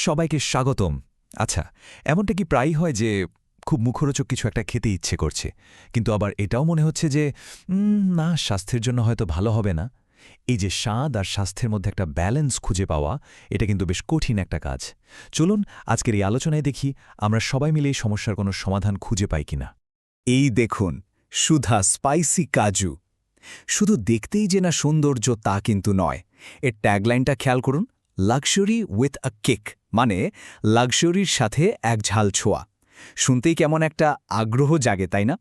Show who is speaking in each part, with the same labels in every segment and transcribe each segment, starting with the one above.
Speaker 1: সবাইকে স্বাগতম। আচ্ছা, এমনটা কি প্রায়ই হয় যে খুব মুখরোচক কিছু একটা খেতে ইচ্ছে করছে, কিন্তু আবার এটাও মনে হচ্ছে যে না, স্বাস্থ্যের জন্য হয়তো ভালো হবে না। এই যে স্বাদ আর স্বাস্থ্যের মধ্যে একটা ব্যালেন্স খুঁজে পাওয়া, এটা কিন্তু বেশ কঠিন একটা কাজ। চলুন আজকের এই আলোচনায় দেখি আমরা সবাই মিলে এই সমস্যার কোনো সমাধান খুঁজে পাই কিনা।
Speaker 2: এই দেখুন, সুধা স্পাইসি কাজু। শুধু দেখতেই যে না সৌন্দর্য তা কিন্তু নয়। এর ট্যাগলাইনটা খেয়াল করুন, লাক্সারি উইথ আ কিক, মানে লাক্সারির সাথে এক ঝাল ছোঁয়া। শুনতেই কেমন একটা আগ্রহ জাগে, তাই না?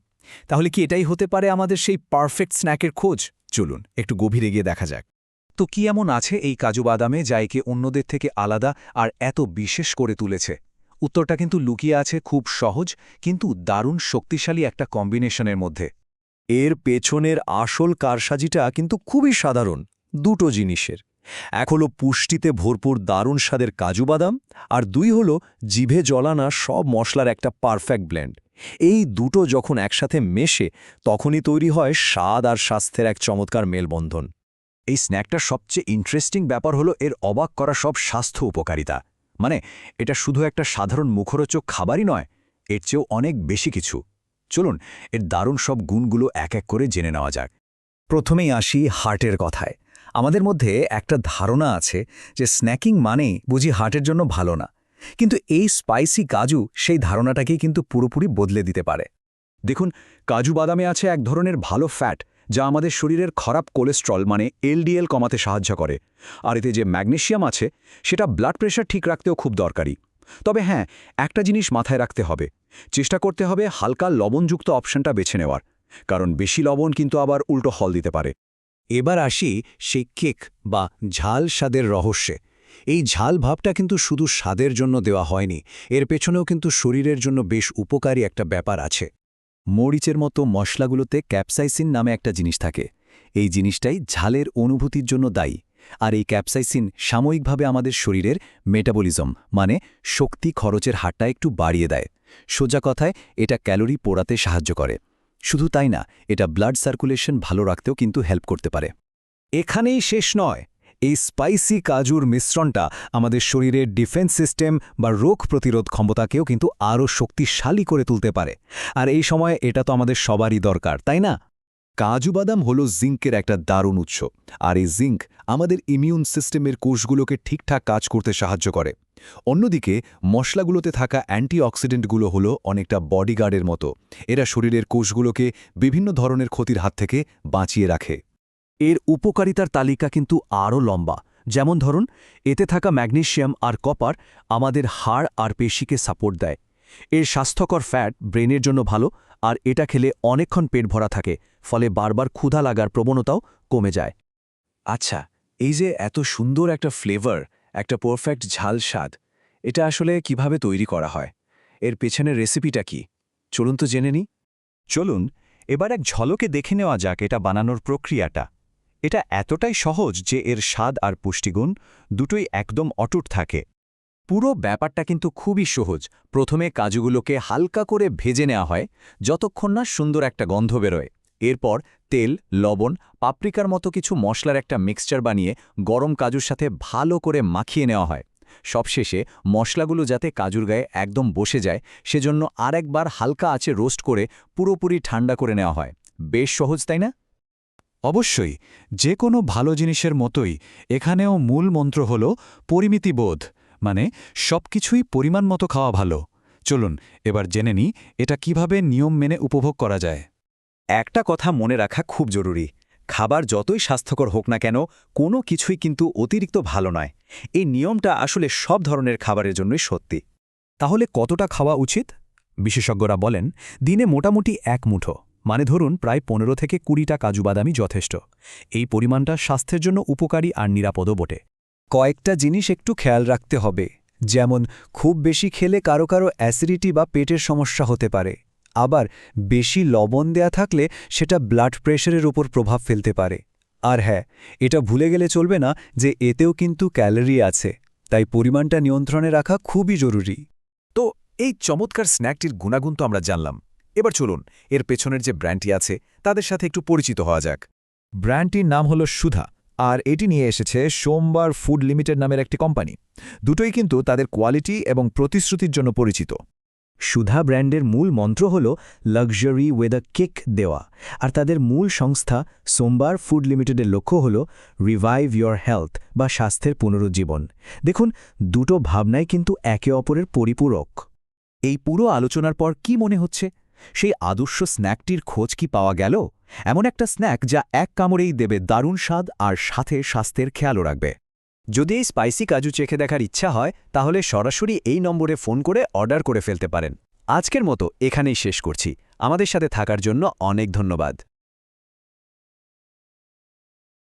Speaker 2: তাহলে কি এটাই হতে পারে আমাদের সেই পারফেক্ট স্ন্যাকের খোঁজ? চলুন একটু গভীরে গিয়ে দেখা যাক।
Speaker 3: তো কি এমন আছে এই কাজু বাদামে যা একে অন্যদের থেকে আলাদা আর এত বিশেষ করে তুলেছে? উত্তরটা কিন্তু লুকিয়ে আছে খুব সহজ কিন্তু দারুণ শক্তিশালী একটা কম্বিনেশনের মধ্যে।
Speaker 4: এর পেছনের আসল কারসাজিটা কিন্তু খুবই সাধারণ, দুটো জিনিসের। এক হলো পুষ্টিতে ভরপুর দারুণ স্বাদের কাজু বাদাম, আর দুই হলো জিভে জ্বলানা সব মশলার একটা পারফেক্ট ব্লেন্ড। এই দুটো যখন একসাথে মেশে তখনই তৈরি হয় স্বাদ আর স্বাস্থ্যের এক চমৎকার মেলবন্ধন।
Speaker 3: এই স্ন্যাকটার সবচেয়ে ইন্টারেস্টিং ব্যাপার হলো এর অবাক করা সব স্বাস্থ্য উপকারিতা। মানে এটা শুধু একটা সাধারণ মুখরোচক খাবারই নয়, এর চেয়েও অনেক বেশি কিছু। চলুন এর দারুণ সব গুণগুলো এক এক করে জেনে নেওয়া যাক।
Speaker 2: প্রথমেই আসি হার্টের কথায়। আমাদের মধ্যে একটা ধারণা আছে যে স্ন্যাকিং মানে বুঝি হার্টের জন্য ভালো না, কিন্তু এই স্পাইসি কাজু সেই ধারণাটাকেই কিন্তু পুরোপুরি বদলে দিতে পারে।
Speaker 3: দেখুন, কাজু বাদামে আছে এক ধরনের ভালো ফ্যাট যা আমাদের শরীরের খারাপ কোলেস্ট্রল মানে এলডিএল কমাতে সাহায্য করে। আর এতে যে ম্যাগনেসিয়াম আছে সেটা ব্লাড প্রেশার ঠিক রাখতেও খুব দরকারি। তবে হ্যাঁ, একটা জিনিস মাথায় রাখতে হবে, চেষ্টা করতে হবে হালকা লবণযুক্ত অপশনটা বেছে নেওয়ার, কারণ বেশি লবণ কিন্তু আবার উল্টো ফল দিতে পারে।
Speaker 2: এবার আসি সেই কেক বা ঝাল স্বাদের রহস্যে। এই ঝাল ভাবটা কিন্তু শুধু স্বাদের জন্য দেওয়া হয়নি, এর পেছনেও কিন্তু শরীরের জন্য বেশ উপকারী একটা ব্যাপার আছে। মরিচের মতো মশলাগুলোতে ক্যাপসাইসিন নামে একটা জিনিস থাকে। এই জিনিসটাই ঝালের অনুভূতির জন্য দায়ী। আর এই ক্যাপসাইসিন সাময়িকভাবে আমাদের শরীরের মেটাবলিজম মানে শক্তি খরচের হারটা একটু বাড়িয়ে দেয়। সোজা কথায় এটা ক্যালোরি পোড়াতে সাহায্য করে। শুধু তাই না, এটা ব্লাড সার্কুলেশন ভালো রাখতেও কিন্তু হেল্প করতে পারে। এখানেই শেষ নয়, এই স্পাইসি কাজুর মিশ্রণটা আমাদের শরীরের ডিফেন্স সিস্টেম বা রোগ প্রতিরোধ ক্ষমতাকেও কিন্তু আরও শক্তিশালী করে তুলতে পারে। আর এই সময়ে এটা তো আমাদের সবারই দরকার, তাই না? কাজু বাদাম হলো জিঙ্কের একটা দারুণ উৎস, আর এই জিঙ্ক আমাদের ইমিউন সিস্টেমের কোষগুলোকে ঠিকঠাক কাজ করতে সাহায্য করে। অন্যদিকে মশলাগুলোতে থাকা অ্যান্টিঅক্সিডেন্টগুলো হলো অনেকটা বডিগার্ডের মতো। এরা শরীরের কোষগুলোকে বিভিন্ন ধরনের ক্ষতির হাত থেকে বাঁচিয়ে রাখে।
Speaker 3: এর উপকারিতার তালিকা কিন্তু আরও লম্বা। যেমন ধরুন, এতে থাকা ম্যাগনেসিয়াম আর কপার আমাদের হাড় আর পেশিকে সাপোর্ট দেয়। এর স্বাস্থ্যকর ফ্যাট ব্রেনের জন্য ভালো, আর এটা খেলে অনেকক্ষণ পেট ভরা থাকে, ফলে বারবার ক্ষুধা লাগার প্রবণতাও কমে যায়।
Speaker 2: আচ্ছা, এই যে এত সুন্দর একটা ফ্লেভার, একটা পারফেক্ট ঝাল স্বাদ, এটা আসলে কিভাবে তৈরি করা হয়? এর পেছনের রেসিপিটা কি? চলুন তো জেনে নিই।
Speaker 1: চলুন এবার এক ঝলকে দেখে নেওয়া যাক এটা বানানোর প্রক্রিয়াটা। এটা এতটাই সহজ যে এর স্বাদ আর পুষ্টিগুণ দুটোই একদম অটুট থাকে।
Speaker 3: পুরো ব্যাপারটা কিন্তু খুবই সহজ। প্রথমে কাজুগুলোকে হালকা করে ভেজে নেওয়া হয় যতক্ষণ না সুন্দর একটা গন্ধ বেরোয়। এরপর তেল, লবণ, পাপরিকার মতো কিছু মশলার একটা মিক্সচার বানিয়ে গরম কাজুর সাথে ভালো করে মাখিয়ে নেওয়া হয়। সবশেষে মশলাগুলো যাতে কাজুর গায়ে একদম বসে যায় সেজন্য আরেকবার হালকা আঁচে রোস্ট করে পুরোপুরি ঠান্ডা করে নেওয়া হয়। বেশ সহজ, তাই না?
Speaker 1: অবশ্যই, যে কোনো ভালো জিনিসের মতোই এখানেও মূল মন্ত্র হল পরিমিতিবোধ, মানে সবকিছুই পরিমাণ মতো খাওয়া ভালো। চলুন এবার জেনে নিই এটা কিভাবে নিয়ম মেনে উপভোগ করা যায়।
Speaker 2: একটা কথা মনে রাখা খুব জরুরি, খাবার যতই স্বাস্থ্যকর হোক না কেন, কোনো কিছুই কিন্তু অতিরিক্ত ভালো নয়। এই নিয়মটা আসলে সব ধরনের খাবারের জন্যই সত্যি।
Speaker 3: তাহলে কতটা খাওয়া উচিত? বিশেষজ্ঞরা বলেন দিনে মোটামুটি এক মুঠো, মানে ধরুন প্রায় 15 থেকে 20টা কাজু বাদামই যথেষ্ট। এই পরিমাণটা স্বাস্থ্যের জন্য উপকারী আর নিরাপদও বটে।
Speaker 2: কয়েকটা জিনিস একটু খেয়াল রাখতে হবে, যেমন খুব বেশি খেলে কারো কারো অ্যাসিডিটি বা পেটের সমস্যা হতে পারে। আবার বেশি লবণ দেয়া থাকলে সেটা ব্লাড প্রেশারের উপর প্রভাব ফেলতে পারে। আর হ্যাঁ, এটা ভুলে গেলে চলবে না যে এতেও কিন্তু ক্যালোরি আছে, তাই পরিমাণটা নিয়ন্ত্রণে রাখা খুবই জরুরি।
Speaker 3: তো এই চমৎকার স্ন্যাকটির গুণাগুণ তো আমরা জানলাম। এবার চলুন এর পেছনের যে ব্র্যান্ডটি আছে তাদের সাথে একটু পরিচিত হওয়া যাক। ব্র্যান্ডটির নাম হল সুধা,
Speaker 1: আর এটি নিয়ে এসেছে সোমবার ফুড লিমিটেড নামের একটি কোম্পানি। দুটোই কিন্তু তাদের কোয়ালিটি এবং প্রতিশ্রুতির জন্য পরিচিত।
Speaker 2: সুধা ব্র্যান্ডের মূল মন্ত্র হল লাক্সারি উইথ আ কিক দেওয়া, আর তাদের মূল সংস্থা সোমবার ফুড লিমিটেডের লক্ষ্য হল রিভাইভ ইয়োর হেলথ বা স্বাস্থ্যের পুনরুজ্জীবন। দেখুন, দুটো ভাবনাই কিন্তু একে অপরের পরিপূরক।
Speaker 3: এই পুরো আলোচনার পর কি মনে হচ্ছে? সেই আদর্শ স্ন্যাকটির খোঁজ কি পাওয়া গেল? এমন একটা স্ন্যাক যা এক কামড়েই দেবে দারুণ স্বাদ আর সাথে স্বাস্থ্যের খেয়ালও রাখবে। যদি এই স্পাইসি কাজু চেখে দেখার ইচ্ছা হয় তাহলে সরাসরি এই নম্বরে ফোন করে অর্ডার করে ফেলতে পারেন। আজকের মতো এখানেই শেষ করছি। আমাদের সাথে থাকার জন্য অনেক ধন্যবাদ।